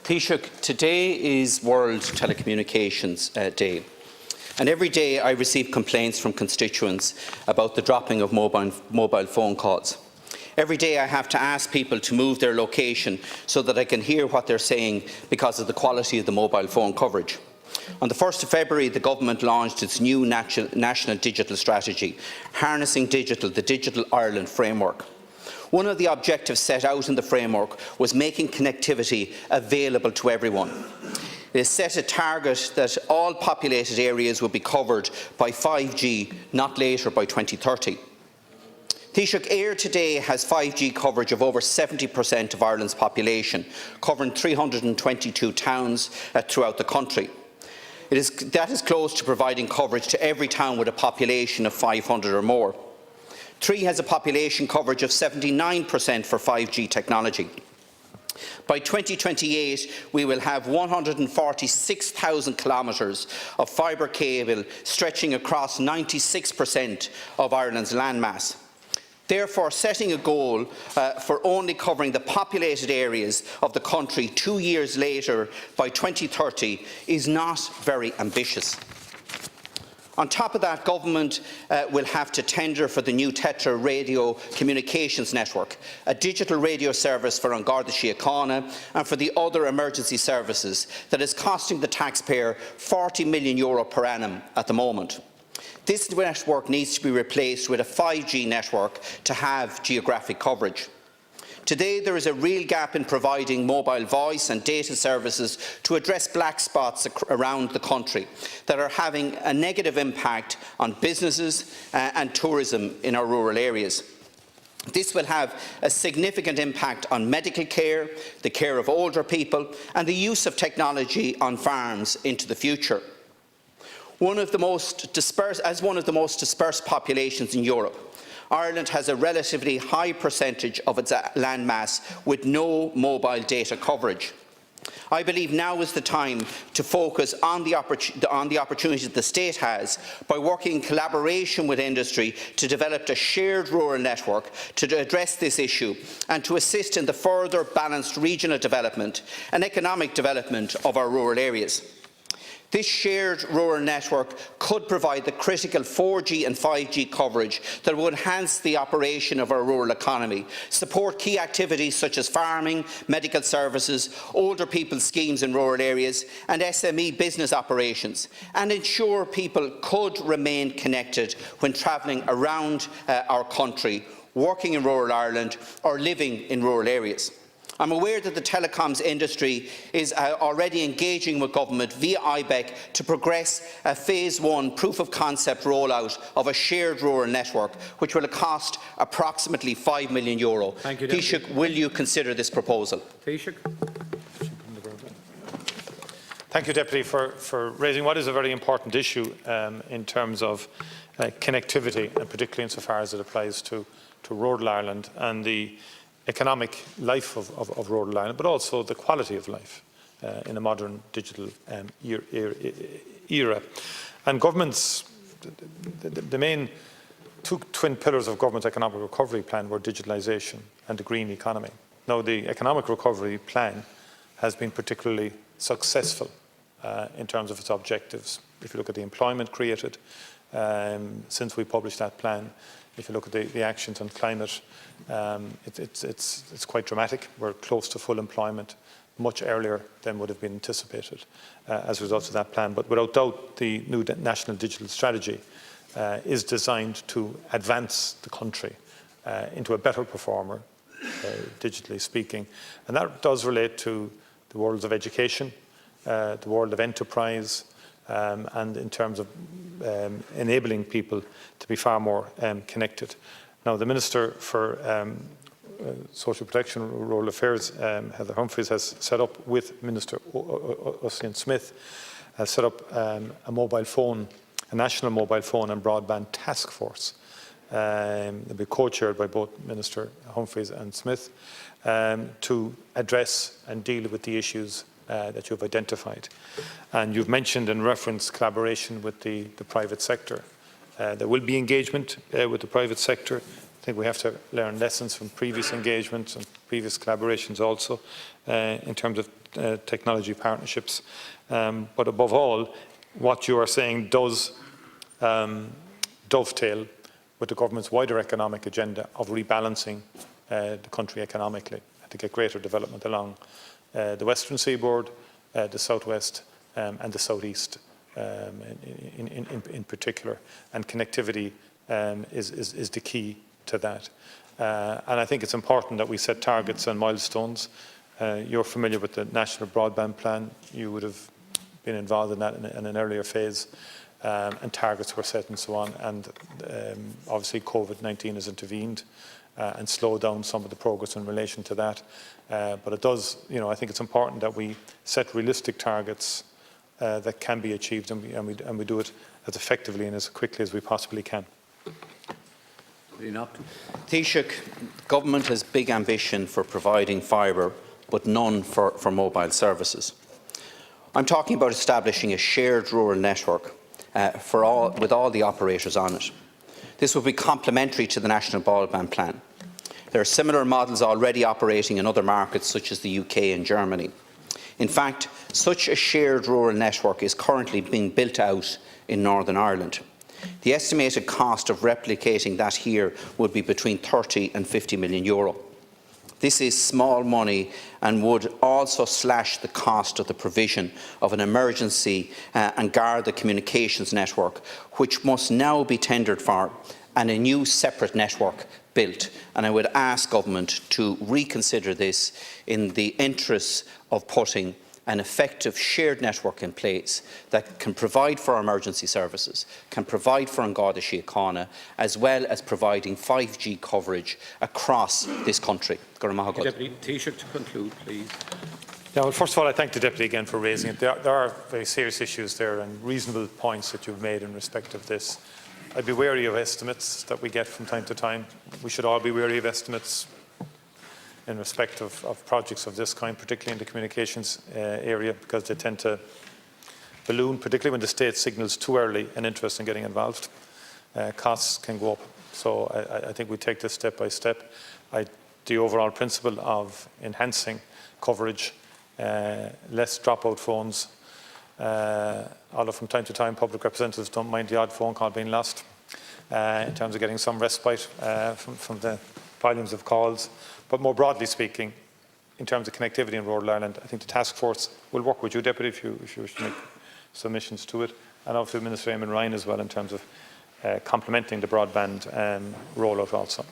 Taoiseach, today is World Telecommunications Day, and every day I receive complaints from constituents about the dropping of mobile phone calls. Every day I have to ask people to move their location so that I can hear what they're saying because of the quality of the mobile phone coverage. On the 1st of February, the Government launched its new National Digital Strategy, Harnessing Digital, the Digital Ireland Framework. One of the objectives set out in the framework was making connectivity available to everyone. It has set a target that all populated areas will be covered by 5G not later by 2030. Taoiseach, Air today has 5G coverage of over 70% of Ireland's population, covering 322 towns throughout the country. That is close to providing coverage to every town with a population of 500 or more. 3 has a population coverage of 79% for 5G technology. By 2028, we will have 146,000 kilometres of fibre cable stretching across 96% of Ireland's landmass. Therefore, setting a goal for only covering the populated areas of the country 2 years later, by 2030, is not very ambitious. On top of that, Government will have to tender for the new plethora radio communications network, a digital radio service for An Garda Síochána and for the other emergency services that is costing the taxpayer €40 million per annum at the moment. This network needs to be replaced with a 5G network to have geographic coverage. Today, there is a real gap in providing mobile voice and data services to address black spots around the country that are having a negative impact on businesses and tourism in our rural areas. This will have a significant impact on medical care, the care of older people, and the use of technology on farms into the future. As one of the most dispersed populations in Europe, Ireland has a relatively high percentage of its landmass with no mobile data coverage. I believe now is the time to focus on the opportunities the state has by working in collaboration with industry to develop a shared rural network to address this issue and to assist in the further balanced regional development and economic development of our rural areas. This shared rural network could provide the critical 4G and 5G coverage that will enhance the operation of our rural economy, support key activities such as farming, medical services, older people's schemes in rural areas and SME business operations, and ensure people could remain connected when travelling around our country, working in rural Ireland or living in rural areas. I'm aware that the telecoms industry is already engaging with Government via IBEC to progress a Phase 1 proof-of-concept rollout of a shared rural network, which will cost approximately €5 million. Thank you, Taoiseach, will you consider this proposal? Taoiseach. Thank you, Deputy, for raising what is a very important issue in terms of connectivity, and particularly insofar as it applies to rural Ireland and the economic life of rural Ireland, but also the quality of life in a modern digital era. And government's, the main two twin pillars of government's economic recovery plan were digitalisation and the green economy. Now, the economic recovery plan has been particularly successful in terms of its objectives. If you look at the employment created since we published that plan, if you look at the actions on climate, it's quite dramatic. We're close to full employment much earlier than would have been anticipated as a result of that plan. But without doubt, the new National Digital Strategy is designed to advance the country into a better performer, digitally speaking. And that does relate to the worlds of education, the world of enterprise, and in terms of enabling people to be far more connected. Now, the Minister for Social Protection and Rural Affairs, Heather Humphreys, has set up with Minister Ossian Smith, has set up a national mobile phone and broadband task force. It'll be co-chaired by both Minister Humphreys and Smith to address and deal with the issues that you've identified. And you've mentioned and referenced collaboration with the private sector. There will be engagement with the private sector. I think we have to learn lessons from previous engagements and previous collaborations also in terms of technology partnerships. But above all, what you are saying does dovetail with the government's wider economic agenda of rebalancing the country economically to get greater development along the western seaboard, the southwest and the southeast in particular. And connectivity is the key to that. And I think it's important that we set targets and milestones. You're familiar with the National Broadband Plan. You would have been involved in that in an earlier phase. And targets were set and so on. And obviously COVID-19 has intervened and slowed down some of the progress in relation to that. But it does, I think it's important that we set realistic targets that can be achieved, and we do it as effectively and as quickly as we possibly can. Taoiseach, government has big ambition for providing fibre, but none for mobile services. I'm talking about establishing a shared rural network with all the operators on it. This will be complementary to the National Broadband Plan. There are similar models already operating in other markets such as the UK and Germany. In fact, such a shared rural network is currently being built out in Northern Ireland. The estimated cost of replicating that here would be between 30 and 50 million euro. This is small money and would also slash the cost of the provision of an emergency and Garda communications network, which must now be tendered for, and a new separate network built. And I would ask government to reconsider this in the interests of putting an effective shared network in place that can provide for emergency services, can provide for An Garda Síochána, as well as providing 5G coverage across this country. Deputy Taoiseach, to conclude, please. Yeah, well, first of all, I thank the Deputy again for raising it. There are very serious issues there and reasonable points that you've made in respect of this. I'd be wary of estimates that we get from time to time. We should all be wary of estimates in respect of projects of this kind, particularly in the communications area, because they tend to balloon, particularly when the state signals too early an interest in getting involved. Costs can go up. So I think we take this step by step. The overall principle of enhancing coverage, less dropout phones, although from time to time public representatives don't mind the odd phone call being lost, in terms of getting some respite from the volumes of calls. But more broadly speaking, in terms of connectivity in rural Ireland, I think the task force will work with you, Deputy, if you wish to make submissions to it, and obviously Minister Eamon Ryan as well in terms of complementing the broadband rollout also.